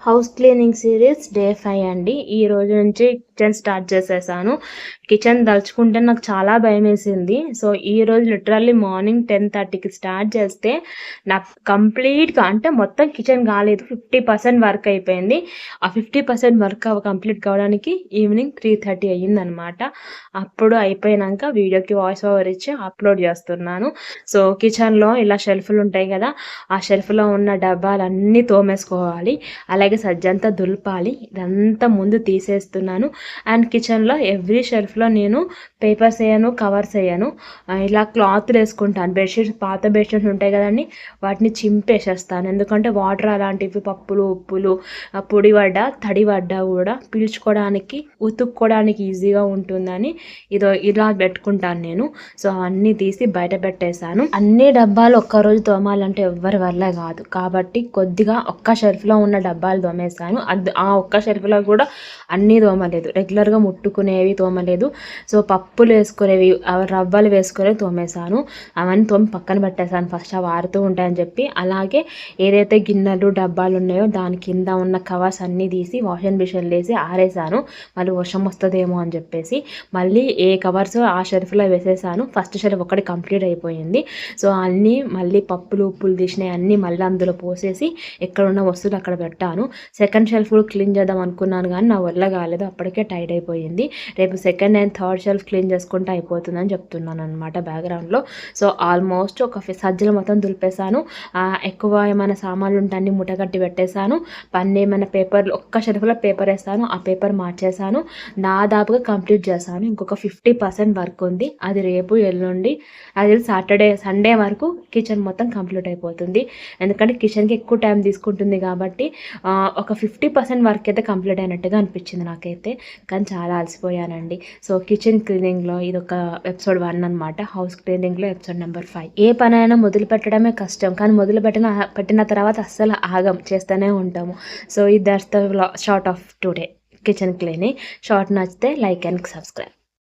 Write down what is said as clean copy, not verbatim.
House cleaning series day 5 అండి. ఈ రోజు నుంచి కిచెన్ స్టార్ట్ చేసేసాను. కిచెన్ దలుచుకుంటే నాకు చాలా భయమేసింది. సో, ఈరోజు లిటరల్లీ మార్నింగ్ 10:30కి స్టార్ట్ చేస్తే నాకు కంప్లీట్‌గా అంటే మొత్తం కిచెన్ కాలేదు. 50% వర్క్ అయిపోయింది. ఆ 50% వర్క్ కంప్లీట్ కావడానికి ఈవినింగ్ 3:30 అయ్యిందనమాట. అప్పుడు అయిపోయినాక వీడియోకి వాయిస్ ఓవర్ ఇచ్చి అప్లోడ్ చేస్తున్నాను. సో, కిచెన్‌లో ఇలా షెల్ఫ్‌లు ఉంటాయి కదా! ఆ షెల్ఫ్‌లో ఉన్న డబ్బాలన్నీ తోమేసుకోవాలి. అలాగే సజ్జంతా దులపాలి. ఇదంతా ముందు తీసేస్తున్నాను. అండ్ కిచెన్‌లో ఎవ్రీ షెల్ఫ్‌లో నేను పేపర్స్ ఎయ్యను, కవర్స్ ఎయ్యను. ఇలా క్లాత్‌లు వేసుకుంటాను. బెడ్‌షీట్స్ పాత బెడ్‌షీట్స్ ఉంటాయి కదండీ! వాటిని చింపేసేస్తాను. ఎందుకంటే వాటర్ అలాంటివి పప్పులు, ఉప్పులు పొడి పడ్డా, తడి పడ్డా కూడా పీల్చుకోవడానికి, ఉతుక్కోవడానికి ఈజీగా ఉంటుందని ఇలా పెట్టుకుంటాను నేను. సో, అవన్నీ తీసి బయట పెట్టేశాను. అన్ని డబ్బాలు ఒక్కరోజు తోమాలంటే ఎవ్వరి వల్ల కాదు. కాబట్టి కొద్దిగా ఒక్క షెల్ఫ్‌లో ఉన్న డబ్బాలు తోమేశాను. ఆ ఒక్క షెల్ఫ్‌లో కూడా అన్నీ తోమలేదు. రెగ్యులర్‌గా ముట్టుకునేవి తోమలేదు. సో, పప్పులు వేసుకునేవి, రవ్వలు వేసుకునేవి తోమేశాను. అవన్నీ తోమి పక్కన పెట్టేశాను ఫస్ట్ అవి ఆరుతూ ఉంటాయని చెప్పి. అలాగే ఏదైతే గిన్నెలు, డబ్బాలు ఉన్నాయో దాని కింద ఉన్న కవర్స్ అన్నీ తీసి వాషింగ్ మిషన్లో వేసి ఆరేసాను. మళ్ళీ వర్షం వస్తుందేమో అని చెప్పేసి. మళ్ళీ ఏ కవర్స్ ఆ షెల్ఫ్‌లో వేసేసాను. ఫస్ట్ షెల్ఫ్ ఒకటి కంప్లీట్ అయిపోయింది. సో, అన్నీ మళ్ళీ పప్పులు, ఉప్పులు తీసినవి అన్నీ మళ్ళీ అందులో పోసేసి ఎక్కడున్న వస్తువులు అక్కడ పెట్టాను. సెకండ్ షెల్ఫ్ కూడా క్లీన్ చేద్దాం అనుకున్నాను కానీ నా వల్ల కాలేదు. అప్పటికే టైట్ అయిపోయింది. రేపు second and third shelf clean చేసుకుంటే అయిపోతుందని చెప్తున్నాను అనమాట బ్యాక్గ్రౌండ్లో. సో, ఆల్మోస్ట్ ఒక సజ్జలు మొత్తం దులిపేశాను. ఎక్కువ ఏమైనా సామాన్లు ఉంటే అన్ని మూటగట్టి పెట్టేశాను. పన్ను ఏమైనా పేపర్లు ఒక్క షెల్ఫ్లో పేపర్ వేస్తాను. ఆ పేపర్ మార్చేశాను. దాదాపుగా కంప్లీట్ చేశాను. ఇంకొక 50% వర్క్ ఉంది. అది రేపు ఎల్లుండి అది సండే వరకు కిచెన్ మొత్తం కంప్లీట్ అయిపోతుంది. ఎందుకంటే కిచెన్కి ఎక్కువ టైం తీసుకుంటుంది కాబట్టి ఒక 50% వర్క్ అయితే కంప్లీట్ అయినట్టుగా అనిపించింది నాకైతే. కానీ చాలా అలసిపోయానండి. సో, కిచెన్ క్లీనింగ్లో ఇది ఒక ఎపిసోడ్ 1 అనమాట. హౌస్ క్లీనింగ్లో ఎపిసోడ్ నెంబర్ 5. ఏ పనైనా మొదలు పెట్టడమే కష్టం. కానీ పెట్టిన తర్వాత అస్సలు ఆగం, చేస్తూనే ఉంటాము. So, that's the short of today kitchen cleaning. Short నచ్చితే లైక్ అండ్ సబ్స్క్రైబ్.